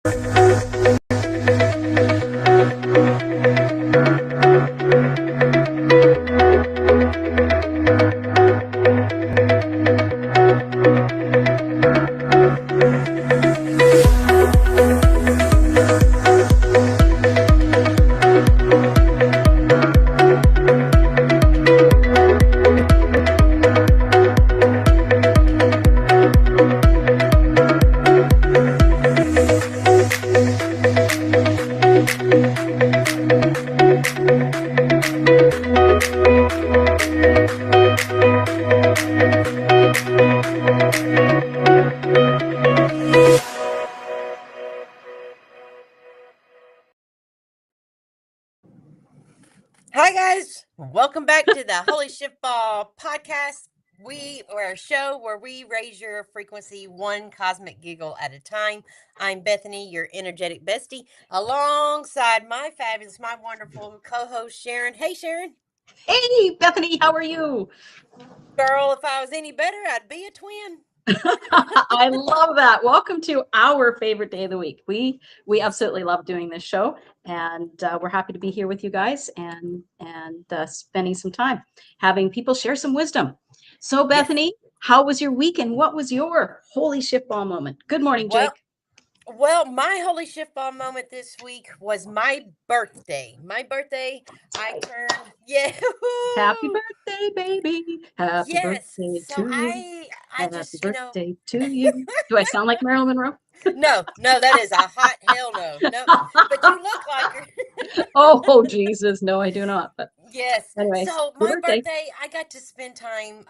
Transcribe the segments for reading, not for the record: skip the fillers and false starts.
Hi guys, welcome back to the Holy Shiftball podcast. We're a show where we raise your frequency one cosmic giggle at a time. I'm Bethany, your energetic bestie, alongside my fabulous, my wonderful co-host Sharon. Hey Sharon. Hey Bethany, how are you? Girl, if I was any better, I'd be a twin. I love that. Welcome to our favorite day of the week. We absolutely love doing this show, and we're happy to be here with you guys and spending some time having people share some wisdom. So Bethany, how was your week and what was your holy shiftball moment? Good morning, Jake. Well, my holy shiftball moment this week was my birthday. I turned, yeah. Happy birthday, baby. Happy birthday So to you. I Happy just, birthday to you. Do I sound like Marilyn Monroe? No, that is a hot hell no. No, but you look like her. Oh, Jesus. No, I do not. But Yes. anyways, So your my birthday. birthday, I got to spend time.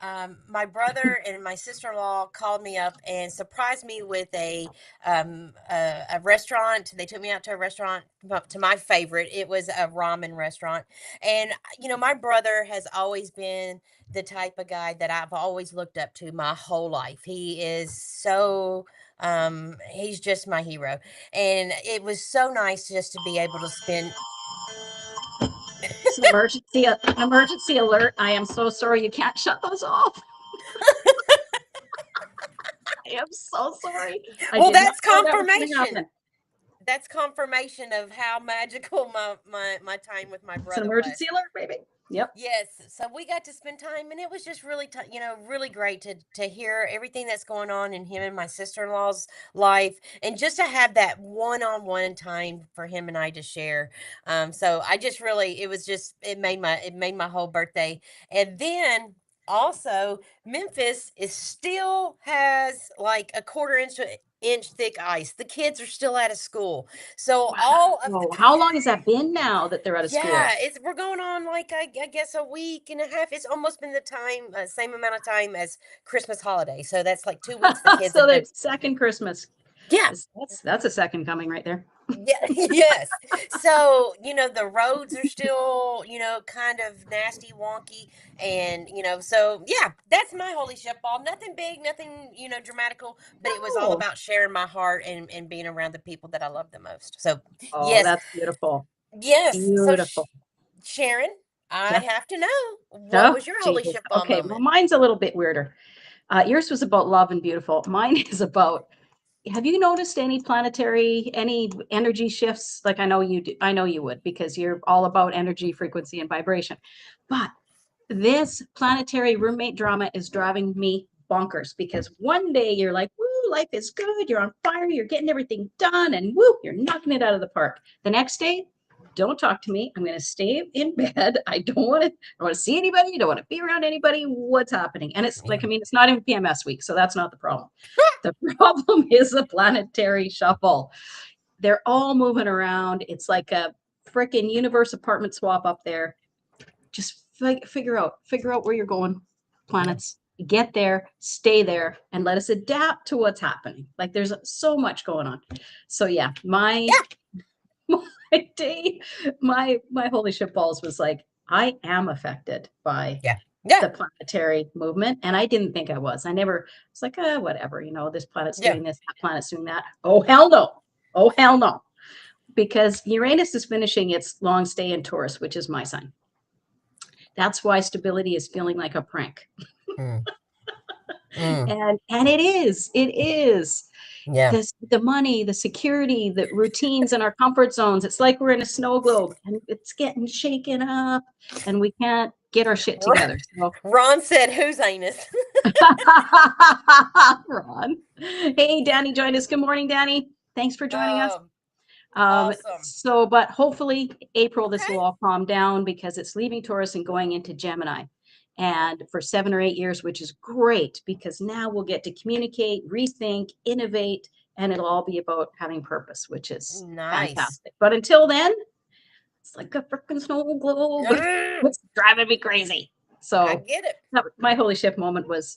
My brother and my sister-in-law called me up and surprised me with a restaurant. They took me out to a restaurant, to my favorite. It was a ramen restaurant, and my brother has always been the type of guy that I've always looked up to my whole life. He is so. He's just my hero, and it was so nice just to be able to spend. It's an emergency alert. I am so sorry. You can't shut those off. I am so sorry. I Well, did not that's know that was going to confirmation. happen. That's confirmation of how magical my time with my It's an brother was. emergency alert, baby. Yep. Yes, so we got to spend time, and it was just really, really great to hear everything that's going on in him and my sister-in-law's life, and just to have that one-on-one time for him and I to share. So I just really, it made my whole birthday, and then. Also, Memphis is still has like a quarter inch thick ice. The kids are still out of school. So all of the Wow. How long has that been now that they're out of school? we're going on like I guess a week and a half. It's almost been the same amount of time as Christmas holiday. So that's like 2 weeks the kids So have been. the second Christmas. Yeah. That's a second coming right there. Yeah, yes. So, the roads are still, kind of nasty, wonky. And, so yeah, that's my holy ship ball. Nothing big, nothing, dramatical, but it was all Oh, about sharing my heart and being around the people that I love the most. So, oh, yes, that's beautiful. yes. So, Beautiful. Sharon, I Yeah. have to know, what Oh, was your holy Jesus. ship ball Okay. Well, moment? mine's a little bit weirder. Yours was about love and beautiful. Mine is about, have you noticed any any energy shifts? Like I know you do, I know you would because you're all about energy, frequency, and vibration. But this planetary roommate drama is driving me bonkers because one day you're like, woo, life is good, you're on fire, you're getting everything done, and woo, you're knocking it out of the park. The next day, don't talk to me. I'm going to stay in bed. I don't want to see anybody. I don't want to be around anybody. What's happening? And it's like, I mean, it's not even PMS week, so that's not the problem. The problem is the planetary shuffle. They're all moving around. It's like a freaking universe apartment swap up there. Just figure out where you're going, planets. Get there, stay there, and let us adapt to what's happening. Like there's so much going on. So yeah, my day, my holy ship balls was like, I am affected by Yeah. Yeah. the planetary movement. And I didn't think I was. I never was like, whatever, this planet's Yeah. doing this, that planet's doing that. Oh, hell no. Oh, hell no. Because Uranus is finishing its long stay in Taurus, which is my sign. That's why stability is feeling like a prank. Mm. Mm. And it is. Yeah. the money, the security, the routines and our comfort zones. It's like we're in a snow globe and it's getting shaken up and we can't get our shit together. So Ron said, "Whose anus?" Ron. Hey, Danny joined us. Good morning, Danny. Thanks for joining us. Oh, awesome. But hopefully April, this Okay. will all calm down because it's leaving Taurus and going into Gemini. And for 7 or 8 years, which is great because now we'll get to communicate, rethink, innovate, and it'll all be about having purpose, which is Nice. fantastic. But until then, it's like a freaking snow globe. Ugh, It's driving me crazy. I So get it. my holy shift moment was,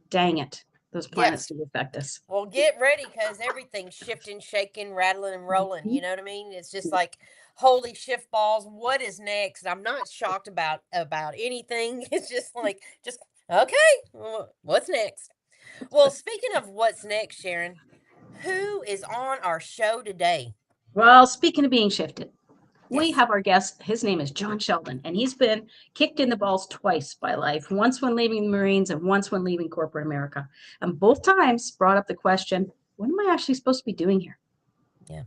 dang it, those Yeah. planets do affect us. Well, get ready because everything's shifting, shaking, rattling, and rolling. Mhm. You know what I mean? It's just like, holy shift balls. What is next? I'm not shocked about anything. It's just like, just okay. What's next? Well, speaking of what's next, Sharon, who is on our show today? Well, speaking of being shifted, we Yes. have our guest. His name is Jon Sheldon, and he's been kicked in the balls twice by life, once when leaving the Marines and once when leaving corporate America. And both times brought up the question, what am I actually supposed to be doing here? Yeah.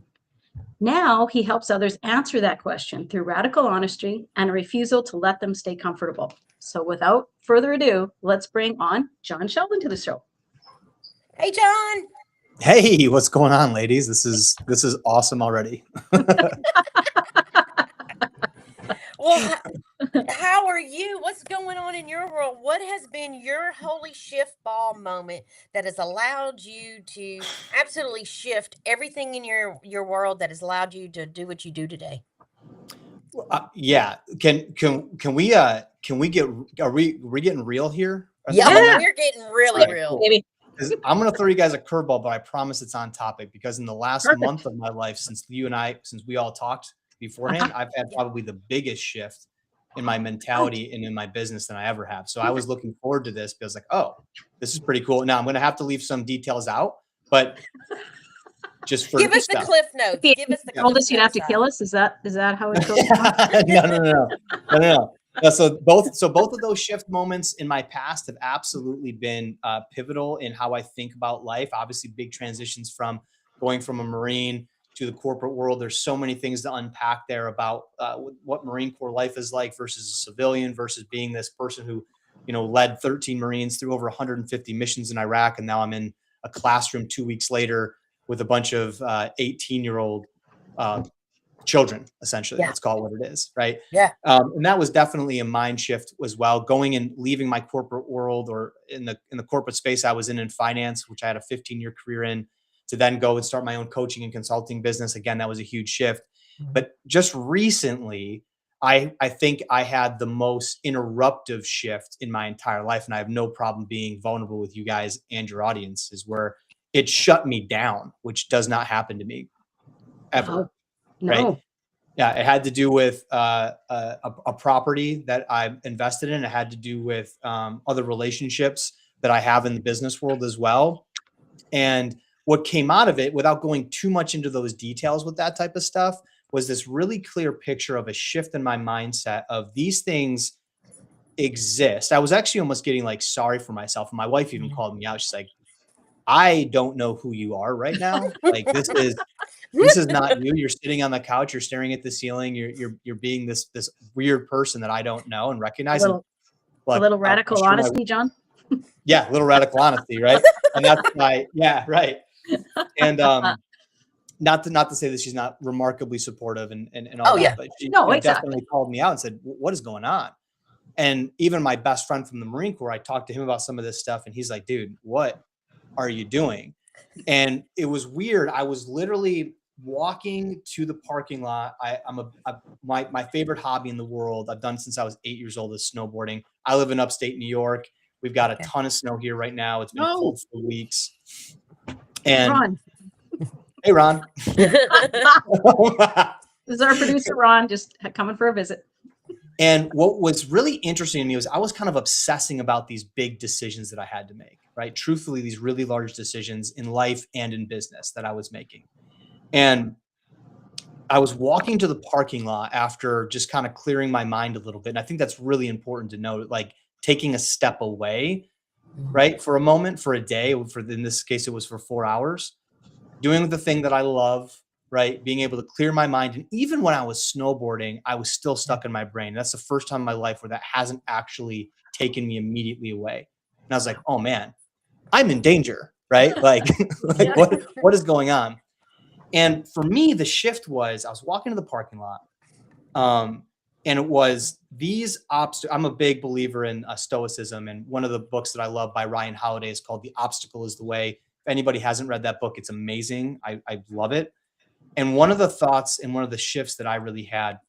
Now he helps others answer that question through radical honesty and a refusal to let them stay comfortable. So without further ado, let's bring on Jon Sheldon to the show. Hey, John. Hey, what's going on, ladies? This is awesome already. Well, how are you? What's going on in your world? What has been your holy shift ball moment that has allowed you to absolutely shift everything in your world that has allowed you to do what you do today? Yeah, can we get are we getting real here at the Yeah, moment? we're getting really Okay, real. cool. Maybe. 'Cause I'm gonna throw you guys a curveball, but I promise it's on topic because in the last Perfect. month of my life, since we all talked beforehand, I've had Yeah. probably the biggest shift in my mentality and in my business than I ever have. So I was looking forward to this because like, oh, this is pretty cool. Now I'm gonna have to leave some details out, but just for Give us the stuff. cliff notes. If Give us the you told cliff us you'd have notes. to kill us, is that how it goes? No. So both of those shift moments in my past have absolutely been pivotal in how I think about life. Obviously, big transitions from going from a Marine to the corporate world. There's so many things to unpack there about what Marine Corps life is like versus a civilian versus being this person who, led 13 Marines through over 150 missions in Iraq, and now I'm in a classroom 2 weeks later with a bunch of 18-year-old children, essentially. Yeah. Let's call it what it is, right? Yeah. And that was definitely a mind shift as well. Going and leaving my corporate world or in the corporate space I was in finance, which I had a 15-year career in, to then go and start my own coaching and consulting business. Again, that was a huge shift. But just recently, I think I had the most interruptive shift in my entire life, and I have no problem being vulnerable with you guys and your audience, is where it shut me down, which does not happen to me ever. No. Right. Yeah, it had to do with a property that I invested in. It had to do with other relationships that I have in the business world as well. And what came out of it, without going too much into those details with that type of stuff, was this really clear picture of a shift in my mindset of these things exist. I was actually almost getting like sorry for myself. And my wife even called me out. She's like, I don't know who you are right now. Like this is not you. You're sitting on the couch. You're staring at the ceiling. You're being this weird person that I don't know and recognize. A little radical honesty, John. Yeah, a little radical honesty, right? And that's right. And not to say that she's not remarkably supportive and all that, but she exactly. definitely called me out and said, "What is going on?" And even my best friend from the Marine Corps, I talked to him about some of this stuff, and he's like, "Dude, what are you doing?" And it was weird. I was literally walking to the parking lot. My favorite hobby in the world I've done since I was 8 years old is snowboarding. I live in upstate New York. We've got a ton of snow here right now. It's been cold for weeks. And Ron. hey, Ron. This is our producer, Ron, just coming for a visit. And what was really interesting to me was I was kind of obsessing about these big decisions that I had to make, right? Truthfully, these really large decisions in life and in business that I was making. And I was walking to the parking lot after just kind of clearing my mind a little bit. And I think that's really important to note, like taking a step away, right? For a moment, for a day, in this case, it was for 4 hours. doing the thing that I love, right? Being able to clear my mind. And even when I was snowboarding, I was still stuck in my brain. That's the first time in my life where that hasn't actually taken me immediately away. And I was like, oh man, I'm in danger, right? Like, like what is going on? And for me, the shift was I was walking to the parking lot. And it was these obstacles. I'm a big believer in stoicism. And one of the books that I love by Ryan Holiday is called The Obstacle is the Way. If anybody hasn't read that book, it's amazing. I love it. And one of the thoughts and one of the shifts that I really had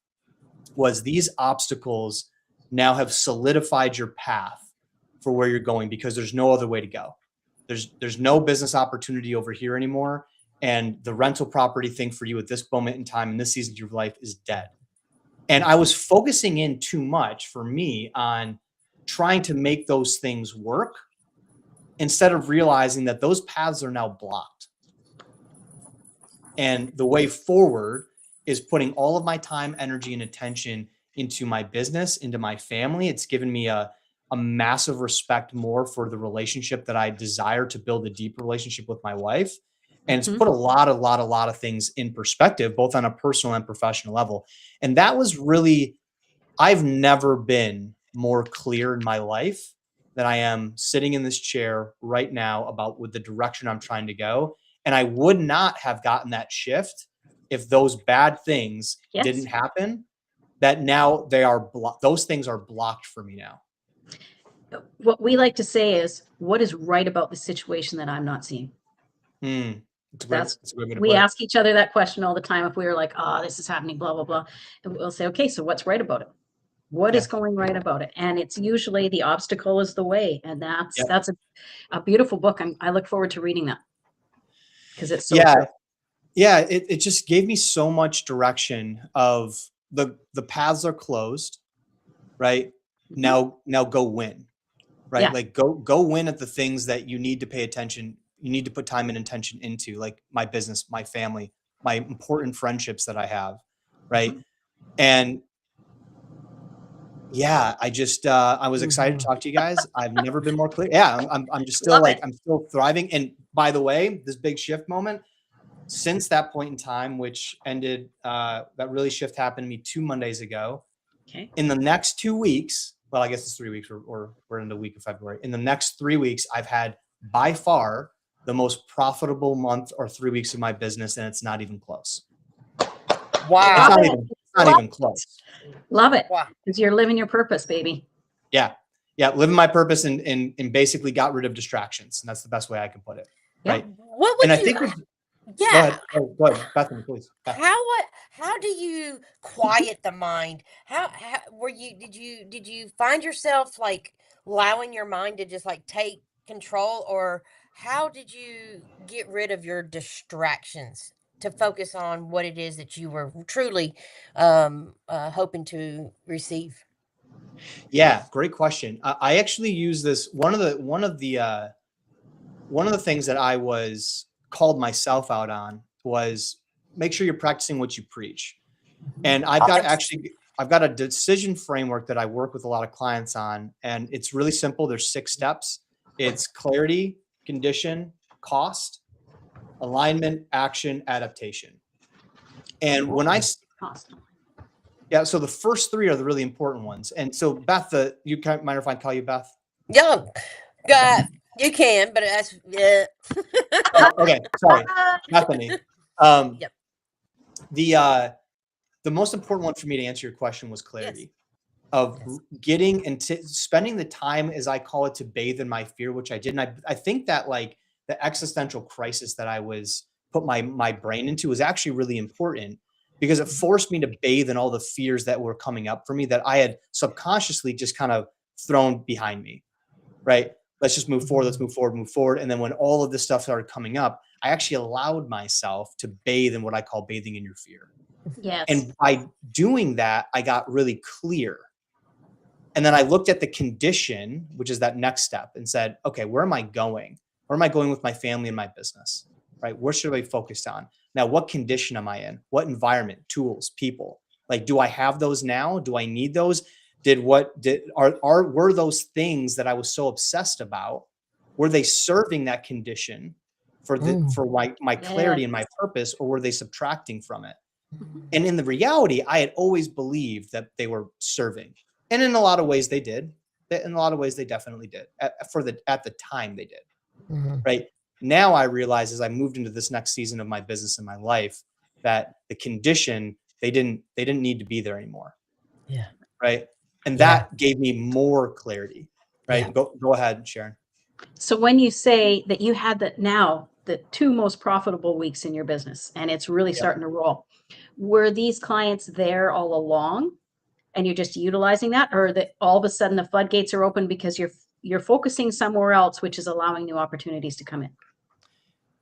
was these obstacles now have solidified your path for where you're going because there's no other way to go. There's no business opportunity over here anymore. And the rental property thing for you at this moment in time in this season of your life is dead. And I was focusing in too much for me on trying to make those things work instead of realizing that those paths are now blocked. And the way forward is putting all of my time, energy, and attention into my business, into my family. It's given me a massive respect more for the relationship that I desire to build, a deep relationship with my wife. And it's put a lot of things in perspective, both on a personal and professional level. And that was really, I've never been more clear in my life than I am sitting in this chair right now about with the direction I'm trying to go. And I would not have gotten that shift if those bad things didn't happen. That now they are those things are blocked for me now. What we like to say is, what is right about the situation that I'm not seeing? We ask each other that question all the time. If we were like, oh, this is happening, blah, blah, blah. And we'll say, okay, so what's right about it? What is going right about it? And it's usually the obstacle is the way. And that's a beautiful book. I look forward to reading that because it's so true. Yeah. It just gave me so much direction of the paths are closed, right? Now go win, right? Like go win at the things that you need to pay attention. You need to put time and attention into, like my business, my family, my important friendships that I have. Right. And yeah, I just, I was excited to talk to you guys. I've never been more clear. Yeah. I'm just still I'm still thriving. And by the way, this big shift moment since that point in time, which ended, that really shift happened to me 2 Mondays ago. Okay. In the next 2 weeks, well, I guess it's 3 weeks or we're in the week of February. In the next 3 weeks, I've had by far the most profitable month or 3 weeks of my business. And it's not even close. Wow. It's not even close. Love it. Because you're living your purpose, baby. Yeah. Yeah. Living my purpose and basically got rid of distractions. And that's the best way I can put it. Right. What would and you, I think go ahead. Go ahead. Bethany, please. How do you quiet the mind? How did you find yourself like allowing your mind to just like take control, or how did you get rid of your distractions to focus on what it is that you were truly hoping to receive? Yeah, great question. I actually use this one of the things that I was called myself out on was make sure you're practicing what you preach. And I've got a decision framework that I work with a lot of clients on, and it's really simple. There's 6 steps. It's clarity, condition, cost, alignment, action, adaptation. And when so the first 3 are the really important ones. And so Beth, you can't mind if I call you Beth? Yeah, you can, but that's okay. Sorry, Bethany. The most important one for me to answer your question was clarity of getting and spending the time, as I call it, to bathe in my fear, which I did. And I think that like the existential crisis that I was put my brain into was actually really important because it forced me to bathe in all the fears that were coming up for me that I had subconsciously just kind of thrown behind me. Right. Let's just move forward. Let's move forward. And then when all of this stuff started coming up, I actually allowed myself to bathe in what I call bathing in your fear. Yes. And by doing that, I got really clear. And then I looked at the condition, which is that next step, and said, okay, where am I going? Where am I going with my family and my business? Right? What should I be focused on? Now, what condition am I in? What environment, tools, people? Like, do I have those now? Do I need those? Were those things that I was so obsessed about, were they serving that condition for my clarity and my Yes. purpose, or were they subtracting from it? Mhm. And in the reality, I had always believed that they were serving. And in a lot of ways they did. In a lot of ways they definitely did. At the time they did. Mhm. Right. Now I realize, as I moved into this next season of my business and my life, that the condition, they didn't need to be there anymore. Yeah. Right. And Yeah. that gave me more clarity. Yeah. Right. Go ahead, Sharon. So when you say that you had the 2 most profitable weeks in your business and it's really Yep. starting to roll, were these clients there all along and you're just utilizing that, or that all of a sudden the floodgates are open because you're focusing somewhere else, which is allowing new opportunities to come in?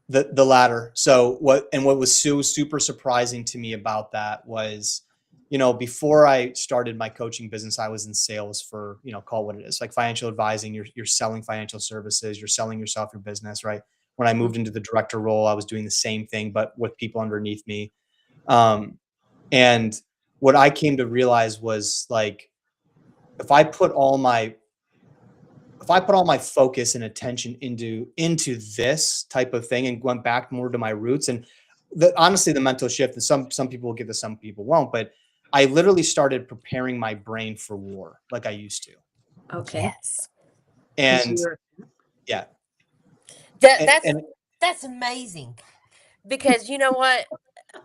The latter. So what was so super surprising to me about that was, before I started my coaching business, I was in sales for, call it what it is, like financial advising. You're selling financial services, you're selling yourself, your business, right? When I moved into the director role, I was doing the same thing, but with people underneath me. And what I came to realize was, like, if I put all my focus and attention into this type of thing and went back more to my roots, and honestly, the mental shift, and some people will get this, some people won't, but I literally started preparing my brain for war like I used to. Okay. Yes. 'Cause And you're yeah, That and, that's and that's amazing, because you know what?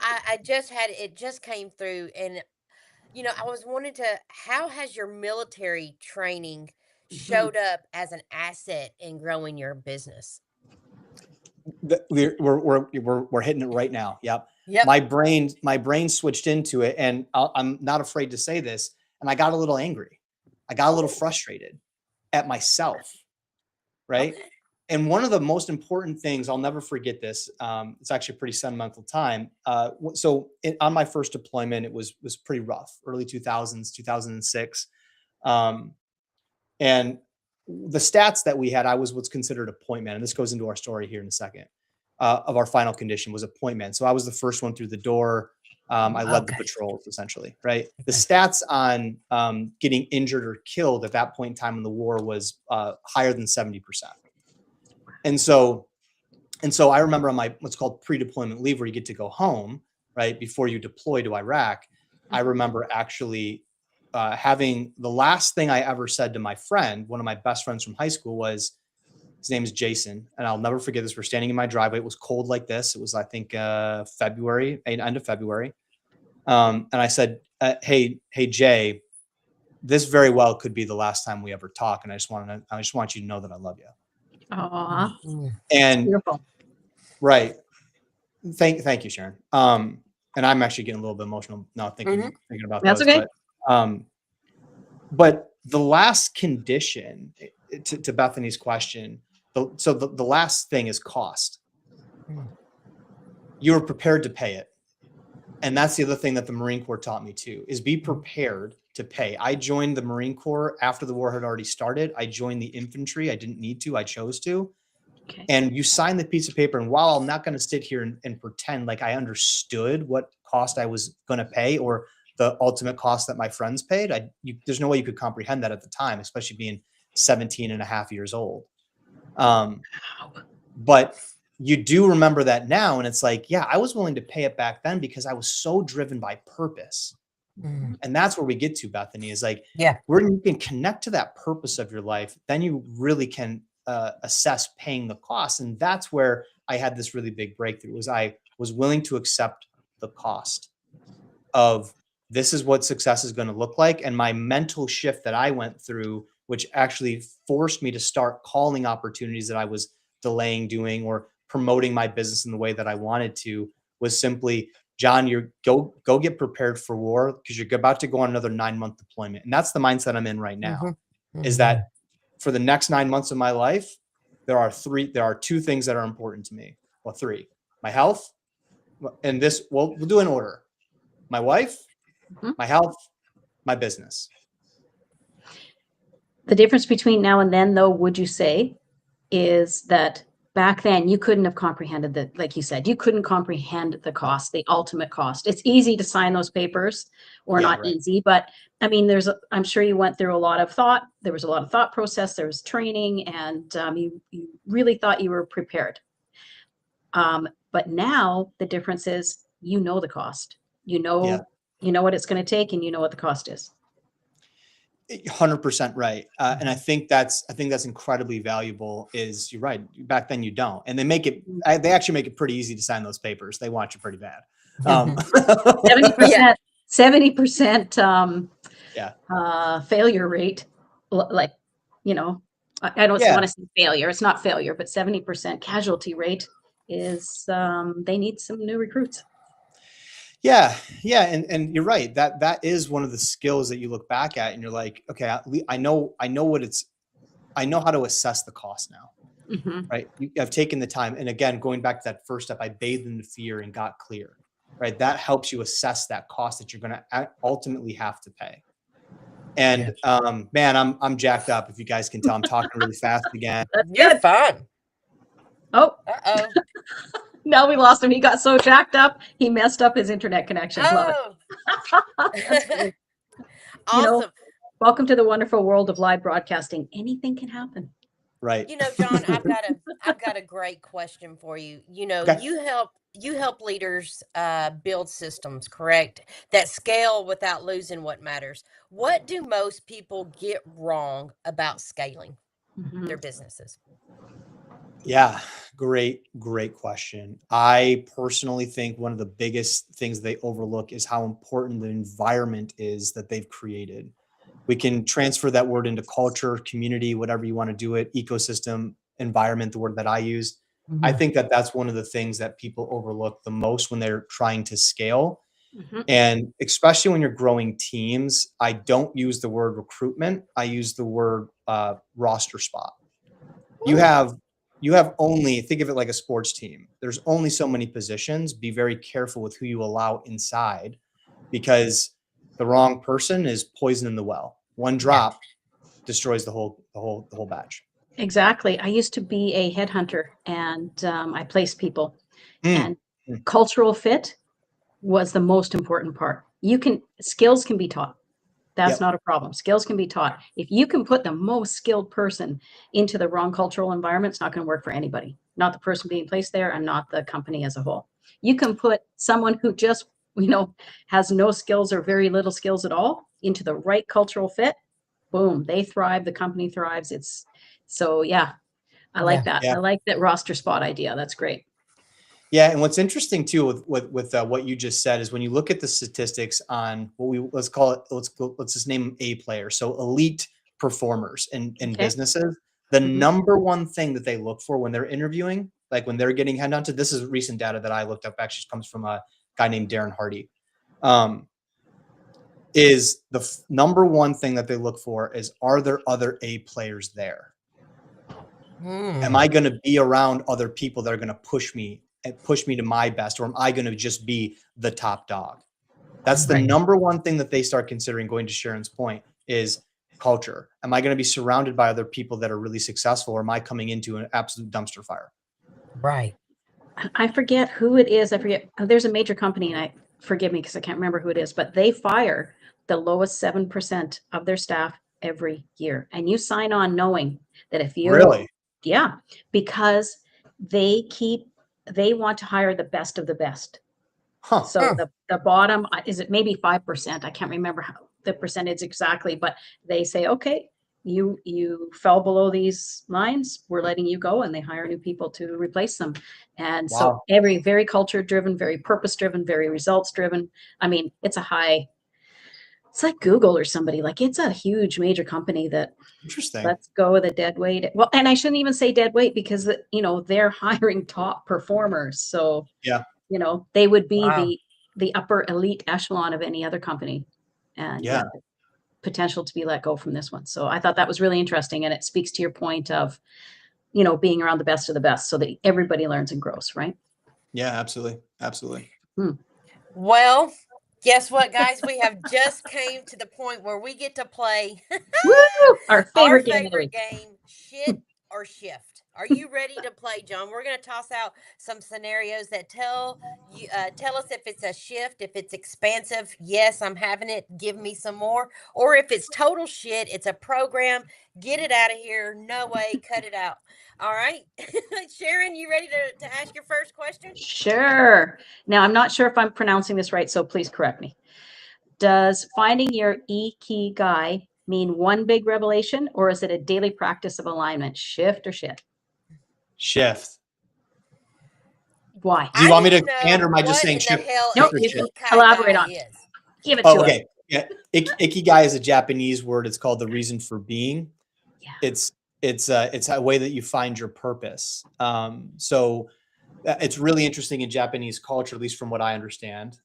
I just had it just came through, and I was wanting to, how has your military training Mhm. showed up as an asset in growing your business? we're hitting it right now. Yep. Yep. My brain switched into it, and I'm not afraid to say this. And I got a little angry. I got a little Oh, frustrated at myself. Right. okay. And one of the most important things, I'll never forget this. It's actually a pretty sentimental time. On my first deployment, it was pretty rough, early 2000s, 2006. Um, and the stats that we had, I was what's considered a point man. And this goes into our story here in a second. Of our final condition was a point man. So I was the first one through the door. I led the Okay. patrols, essentially, right? The Okay. stats on getting injured or killed at that point in time in the war was higher than 70%. And so I remember on my what's called pre-deployment leave, where you get to go home, right, before you deploy to Iraq. I remember actually having the last thing I ever said to my friend, one of my best friends from high school, was, his name is Jason, and I'll never forget this. We're standing in my driveway. It was cold like this. It was, I think, February, end of February. And I said, "Hey, Jay, this very well could be the last time we ever talk, and I just want you to know that I love you." Aw, Mhm. it's And beautiful. right, thank you, Sharon. And I'm actually getting a little bit emotional now Mhm. thinking about That's those, okay. um, but the last condition, to Bethany's question, the last thing is cost. Mm. You were prepared to pay it. And that's the other thing that the Marine Corps taught me too, is be Mhm. prepared to pay. I joined the Marine Corps after the war had already started. I joined the infantry. I didn't need to, I chose to. Okay. And you sign the piece of paper. And while I'm not going to sit here and pretend like I understood what cost I was going to pay, or the ultimate cost that my friends paid, there's no way you could comprehend that at the time, especially being 17 and a half years old. But you do remember that now. And it's like, yeah, I was willing to pay it back then because I was so driven by purpose. Mhm. And that's where we get to, Bethany, is like, Yeah. where you can connect to that purpose of your life, then you really can assess paying the cost. And that's where I had this really big breakthrough, was I was willing to accept the cost of, this is what success is going to look like. And my mental shift that I went through, which actually forced me to start calling opportunities that I was delaying doing, or promoting my business in the way that I wanted to, was simply, Jon, you're go get prepared for war, because you're about to go on another 9-month deployment. And that's the mindset I'm in right now, Mhm. is Mhm. that for the next 9 months of my life, there are two things that are important to me. Well, three: my health, and this, we'll do in order: my wife, Mhm. my health, my business. The difference between now and then, though, would you say, is that back then you couldn't have comprehended that, like you said, you couldn't comprehend the cost, the ultimate cost. It's easy to sign those papers, or Yeah, not right. easy, but I mean, I'm sure you went through a lot of thought. There was a lot of thought process, there was training, and you really thought you were prepared. But now the difference is, you know, the cost, you know what it's going to take, and you know what the cost is. 100% right. And I think that's incredibly valuable. Is you're right. Back then you don't, and they actually make it pretty easy to sign those papers. They want you pretty bad. 70%, 70% failure rate. Like, you know, I don't want to say failure. It's not failure, but 70% casualty rate is, they need some new recruits. Yeah. And you're right. That is one of the skills that you look back at and you're like, okay, I know how to assess the cost now. Right. I've taken the time. And again, going back to that first step, I bathed in the fear and got clear. Right. That helps you assess that cost that you're going to ultimately have to pay. And man, I'm jacked up. If you guys can tell, I'm talking really fast again. You're fine. Oh, uh-oh. Now we lost him. He got so jacked up, he messed up his internet connection. Love it. Awesome. You know, welcome to the wonderful world of live broadcasting. Anything can happen. Right. You know, Jon, I've got a great question for you. You know, you help leaders build systems, correct, that scale without losing what matters. What do most people get wrong about scaling their businesses? Yeah, great question. I personally think one of the biggest things they overlook is how important the environment is that they've created. We can transfer that word into culture, community, whatever you want to do it, ecosystem, environment, the word that I use. I think that that's one of the things that people overlook the most when they're trying to scale. And especially when you're growing teams, I don't use the word recruitment. I use the word roster spot. You have only, think of it like a sports team. There's only so many positions. Be very careful with who you allow inside, because the wrong person is poison in the well. One drop destroys the whole batch. Exactly. I used to be a headhunter, and I placed people, and cultural fit was the most important part. Skills can be taught. That's not a problem. Skills can be taught. If you can put the most skilled person into the wrong cultural environment, it's not going to work for anybody. Not the person being placed there, and not the company as a whole. You can put someone who just, has no skills or very little skills at all into the right cultural fit. Boom, they thrive. The company thrives. I like that. I like that roster spot idea. That's great. Yeah, and what's interesting too with what you just said is when you look at the statistics on what let's just name them A players, so elite performers in businesses. The number one thing that they look for when they're interviewing, like when they're getting headhunted, this is recent data that I looked up. Actually, comes from a guy named Darren Hardy. Is the number one thing that they look for is, are there other A players there? Am I going to be around other people that are going to push me to my best, or am I going to just be the top dog? That's the number one thing that they start considering. Going to Sharon's point is culture. Am I going to be surrounded by other people that are really successful, or am I coming into an absolute dumpster fire? Right. I forget who it is. There's a major company, and forgive me because I can't remember who it is, but they fire the lowest 7% of their staff every year. And you sign on knowing that if you because they want to hire the best of the best. So the bottom, is it maybe 5%? I can't remember how the percentage exactly, but they say, okay, you fell below these lines, we're letting you go, and they hire new people to replace them. And so very culture driven, very purpose driven, very results driven. I mean, it's like Google or somebody. Like, it's a huge major company that let's go with a dead weight. Well, and I shouldn't even say dead weight, because they're hiring top performers. So they would be the upper elite echelon of any other company, and potential to be let go from this one. So I thought that was really interesting, and it speaks to your point of being around the best of the best, so that everybody learns and grows, right? Yeah, absolutely. Well, guess what, guys? We have just came to the point where we get to play our favorite game, Shit or Shift. Are you ready to play, John? We're going to toss out some scenarios that tell us if it's a shift, if it's expansive. Yes, I'm having it. Give me some more. Or if it's total shit, it's a program. Get it out of here. No way. Cut it out. All right. Sharon, you ready to ask your first question? Sure. Now, I'm not sure if I'm pronouncing this right, so please correct me. Does finding your ikigai mean one big revelation, or is it a daily practice of alignment? Shift or shit? Shift. Why? Do you I want me to need to expand, know or am I just what saying in the shift? hell Nope, Shift or you shift? can elaborate on it. Ikigai is. Give it Oh, to us. okay. Yeah. Ikigai is a Japanese word. It's called the reason for being. Yeah. It's a way that you find your purpose. So it's really interesting in Japanese culture, at least from what I understand,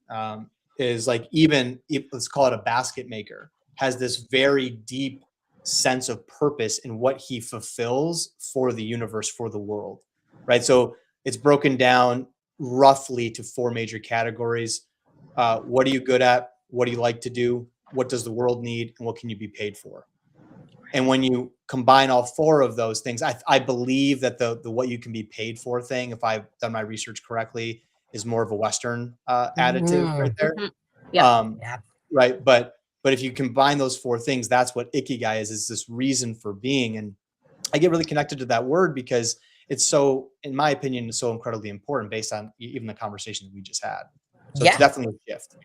is like even let's call it a basket maker has this very deep sense of purpose in what he fulfills for the universe, for the world, right? So it's broken down roughly to 4 major categories. What are you good at? What do you like to do? What does the world need? And what can you be paid for? And when you combine all 4 of those things, I believe that the what you can be paid for thing, if I've done my research correctly, is more of a Western additive right there. Yeah. Yeah. Right. But if you combine those 4 things, that's what ikigai is this reason for being. And I get really connected to that word because it's so, in my opinion, so incredibly important based on even the conversation that we just had. So it's Yeah. definitely a shift.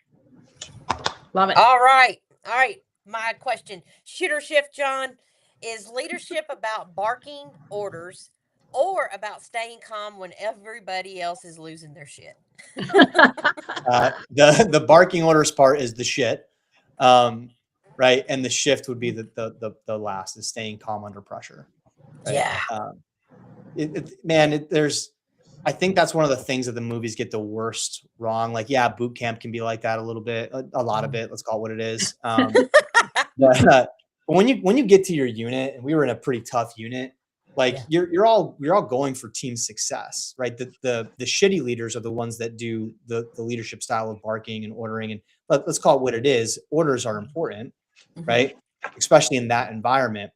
Love it. All right. All right. My question, shoot or shift, John, is leadership about barking orders or about staying calm when everybody else is losing their shit? The barking orders part is the shit. Right. And the shift would be the last, is staying calm under pressure. Right? Yeah. I think that's one of the things that the movies get the worst wrong. Like, yeah, boot camp can be like that a little bit, a lot of it. Let's call it what it is. But when you get to your unit, and we were in a pretty tough unit, like Yeah. you're all going for team success, right? The shitty leaders are the ones that do the leadership style of barking and ordering, and let's call it what it is. Orders are important, right? Especially in that environment.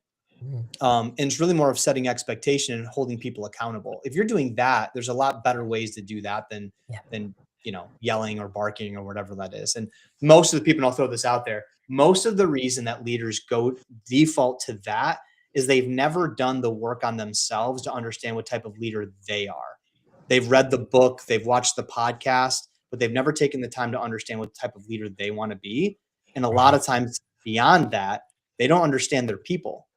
And it's really more of setting expectation and holding people accountable. If you're doing that, there's a lot better ways to do that than yelling or barking or whatever that is. And most of the people, and I'll throw this out there, most of the reason that leaders go default to that is they've never done the work on themselves to understand what type of leader they are. They've read the book, they've watched the podcast, but they've never taken the time to understand what type of leader they want to be. And a lot of times beyond that, they don't understand their people.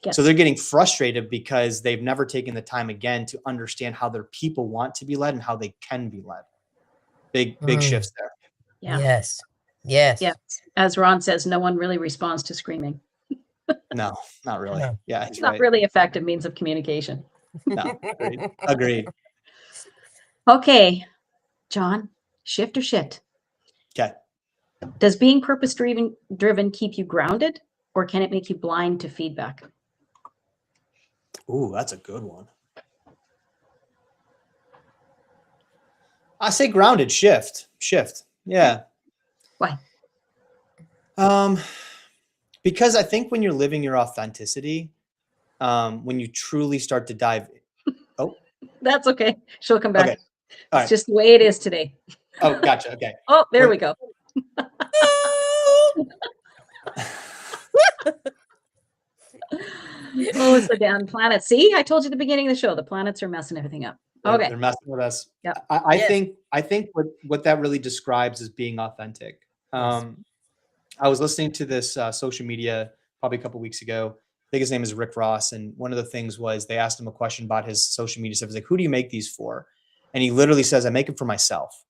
Yes. So they're getting frustrated because they've never taken the time again to understand how their people want to be led and how they can be led. Big shifts there. Yeah. Yes. Yes. Yeah. As Ron says, no one really responds to screaming. No, not really. No. Yeah, he's It's not right. really effective means of communication. No, agreed. Okay, John, shift or shit? Okay. Does being purpose driven keep you grounded, or can it make you blind to feedback? Ooh, that's a good one. I say grounded. Shift. Yeah. Why? Because I think when you're living your authenticity, when you truly start to dive. Oh, That's okay. She'll come back. okay. All It's right. just the way it is today. Oh, gotcha. Okay. Oh, there we go. Oh, it's the damn planet. See, I told you at the beginning of the show, the planets are messing everything up. Okay. They're messing with us. Yeah. I think what that really describes is being authentic. Yes. I was listening to this social media probably a couple weeks ago. I think his name is Rick Ross. And one of the things was they asked him a question about his social media stuff. He's like, who do you make these for? And he literally says, I make them for myself.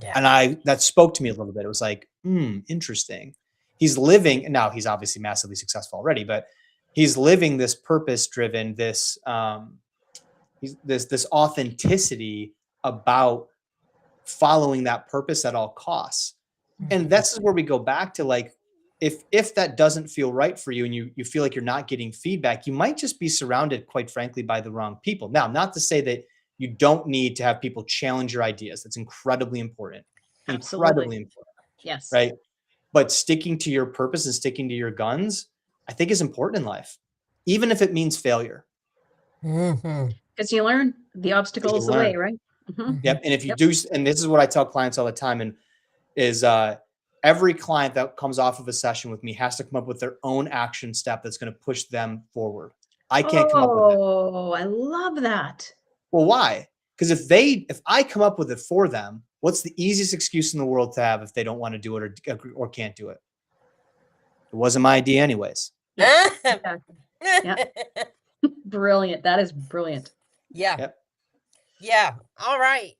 Yeah. And that spoke to me a little bit. It was like, interesting. He's living, and now he's obviously massively successful already, but he's living this purpose-driven, this authenticity about following that purpose at all costs. And that's where we go back to, like, if that doesn't feel right for you and you feel like you're not getting feedback, you might just be surrounded, quite frankly, by the wrong people. Now, not to say that you don't need to have people challenge your ideas. That's incredibly important. Absolutely. Incredibly important. Yes. Right. But sticking to your purpose and sticking to your guns, I think, is important in life, even if it means failure. Mhm. Because you learn the obstacle is the way, right? Mhm. Yep. And if you Yep. do, and this is what I tell clients all the time, and is every client that comes off of a session with me has to come up with their own action step that's going to push them forward. I can't come up with it. Oh, I love that. Well, why? Because if I come up with it for them, what's the easiest excuse in the world to have if they don't want to do it or can't do it? It wasn't my idea anyways. Yeah. Yeah. Brilliant. That is brilliant. Yeah. Yep. Yeah. All right.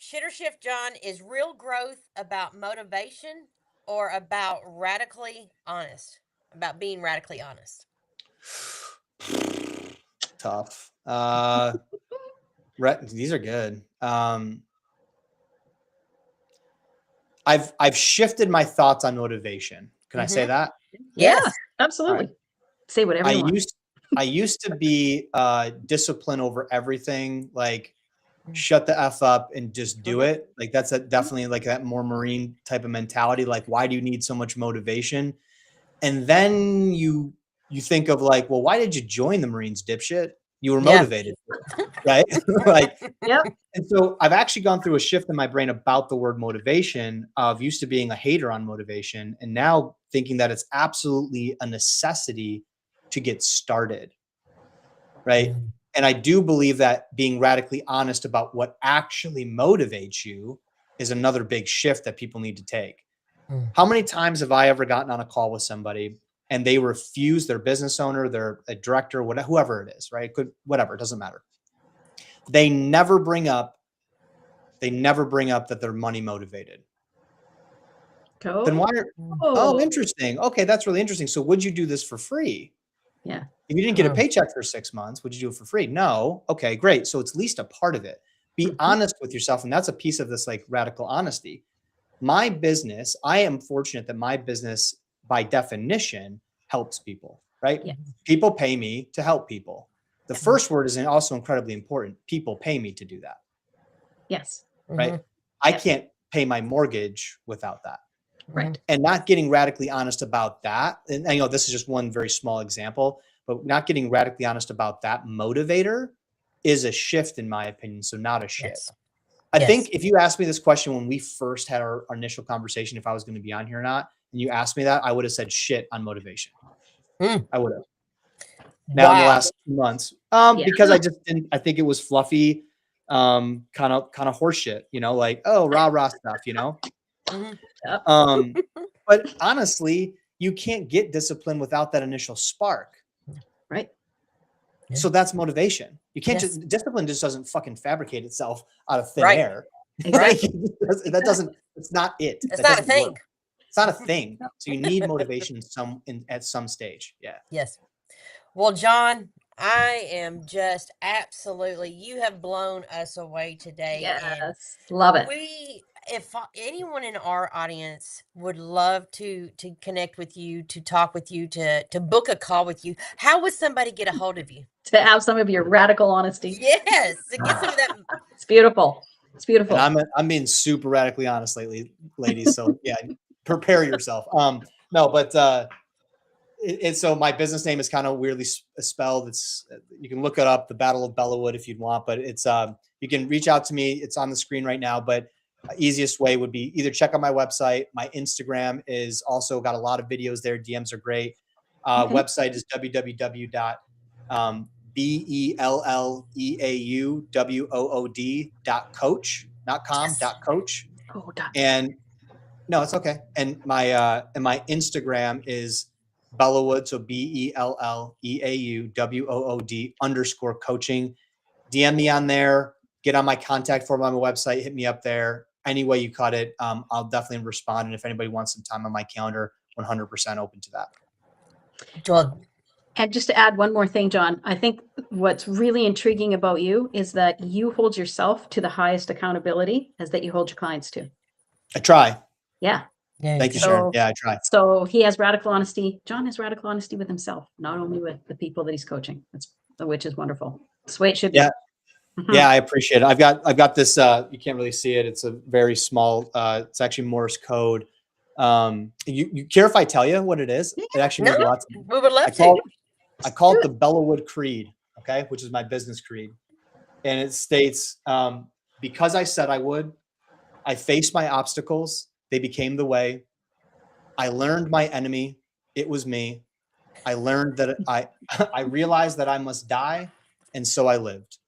Shitter Shift John, is real growth about motivation or about radically honest? About being radically honest. Tough. These are good. I've shifted my thoughts on motivation. Can I say that? Yeah, Yes. absolutely. Right. Say whatever you want. I used to be discipline over everything, like shut the F up and just do it. Like that's definitely like that more Marine type of mentality. Like, why do you need so much motivation? And then you think of like, well, why did you join the Marines, dipshit? You were Yeah. motivated, right? Like, Yep. and so I've actually gone through a shift in my brain about the word motivation of used to being a hater on motivation and now thinking that it's absolutely a necessity to get started, right? And I do believe that being radically honest about what actually motivates you is another big shift that people need to take. How many times have I ever gotten on a call with somebody and they refuse, their business owner, their a director, whatever, whoever it is, right? Whatever, it doesn't matter. They never bring up that they're money motivated. Then why are, oh, interesting. Okay, that's really interesting. So would you do this for free? Yeah. If you didn't get a paycheck for 6 months, would you do it for free? No. Okay, great. So it's at least a part of it. Be honest with yourself. And that's a piece of this like radical honesty. My business, I am fortunate that my business by definition helps people, right? Yeah. People pay me to help people. The first word is also incredibly important. People pay me to do that. Yes. Right. I can't pay my mortgage without that. Right. And not getting radically honest about that. And I know this is just one very small example, but not getting radically honest about that motivator is a shift in my opinion. So not a shift. Yes. I think if you asked me this question when we first had our initial conversation, if I was going to be on here or not, and you asked me that, I would have said shit on motivation. I would have. Now in the last 2 months, because I just didn't. I think it was fluffy, kind of horseshit. You know, like rah stuff. You know. But honestly, you can't get discipline without that initial spark. Right. So that's motivation. You can't discipline just doesn't fucking fabricate itself out of thin air. Right. That doesn't, it's not it. It's not a thing. Work. It's not a thing. So you need motivation at some stage. Yeah. Yes. Well, John, I am just absolutely, you have blown us away today. Yes. Love it. If anyone in our audience would love to connect with you, to talk with you, to book a call with you, how would somebody get a hold of you? To have some of your radical honesty. Yes, to get some of that. It's beautiful. It's beautiful. And I'm being super radically honest lately, ladies. So yeah, prepare yourself. No, but so my business name is kind of weirdly spelled. It's, you can look it up, the Battle of Bellawood, if you'd want, but it's you can reach out to me. It's on the screen right now, but easiest way would be either check out my website. My Instagram is also got a lot of videos there. DMs are great. Website is www.belleawood.coach, not com, .coach. And no, it's okay. And my Instagram is Bellawood, so BELLEAUWOOD_coaching. DM me on there. Get on my contact form on my website. Hit me up there. Any way you cut it, I'll definitely respond. And if anybody wants some time on my calendar, 100% open to that. And just to add one more thing, John, I think what's really intriguing about you is that you hold yourself to the highest accountability as that you hold your clients to. I try. Yeah. Thank you, Sharon. Yeah, I try. So he has radical honesty. John has radical honesty with himself, not only with the people that he's coaching. Which is wonderful. That's the way it should be. Yeah. Yeah, I appreciate it. I've got this, you can't really see it. It's a very small, it's actually Morse code. You care if I tell you what it is? It actually means a lot to me. We would love to. I call it the Bellawood Creed. okay, which is my business creed. And it states, because I said I would, I faced my obstacles. They became the way. I learned my enemy. It was me. I learned that I realized that I must die. And so I lived.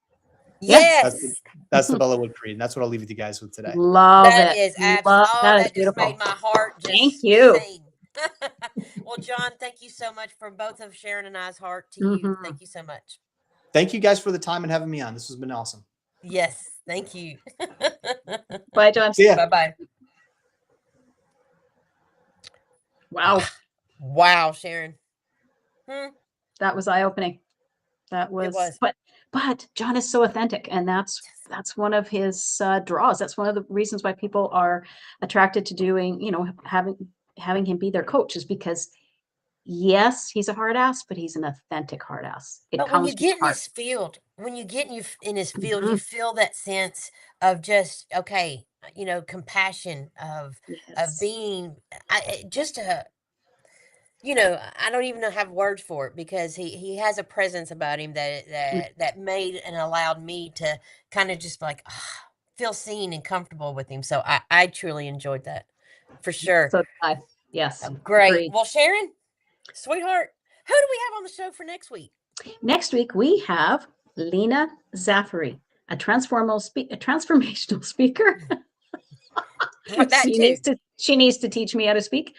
Yes. That's the Bellawood Creed. And that's what I'll leave with you guys with today. Love That it. is Love, oh, that is that just beautiful. made my heart Thank just you. sing. Well, Jon, thank you so much from both of Sharon and I's heart to you. Mhm. Thank you so much. Thank you guys for the time and having me on. This has been awesome. Yes, thank you. Bye, Jon. See ya. Bye-bye. Wow. Wow, Sharon. That was eye-opening. That It was, was. but Jon is so authentic, and that's one of his draws. That's one of the reasons why people are attracted to doing, having him be their coach, is because yes, he's a hard ass, but he's an authentic hard ass. It But when you comes from get in heart. his field, when you get in his field, Mhm. you feel that sense of just compassion of Yes. being just a I don't even have words for it, because he has a presence about him that made and allowed me to kind of just like feel seen and comfortable with him. So I truly enjoyed that for sure. So yes, Great. agreed. Well, Sharon, sweetheart, who do we have on the show for next week? Next week we have Lena Zaffary, a transformational speaker. That too. She needs to teach me how to speak.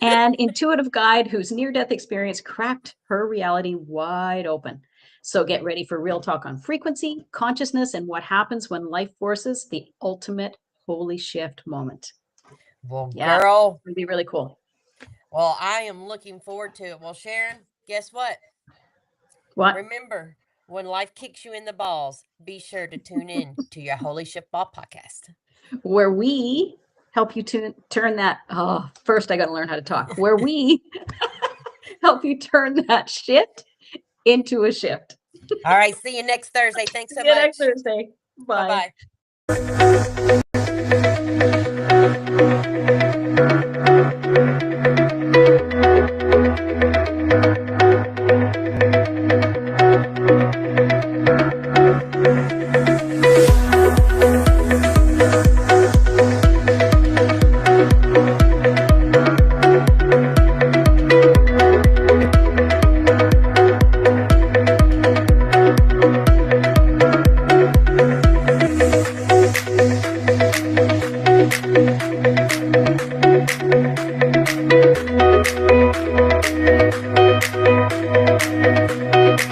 An intuitive guide whose near-death experience cracked her reality wide open. So get ready for real talk on frequency, consciousness, and what happens when life forces the ultimate holy shift moment. Well, Yeah, girl. it'll be really cool. Well, I am looking forward to it. Well, Sharon, guess what? What? Remember, when life kicks you in the balls, be sure to tune in to your Holy Shiftball podcast, Where we help you turn that. Oh, first I got to learn how to talk. Where we help you turn that shit into a shift. All right. See you next Thursday. Thanks so See you much. next Thursday. Bye. Bye-bye.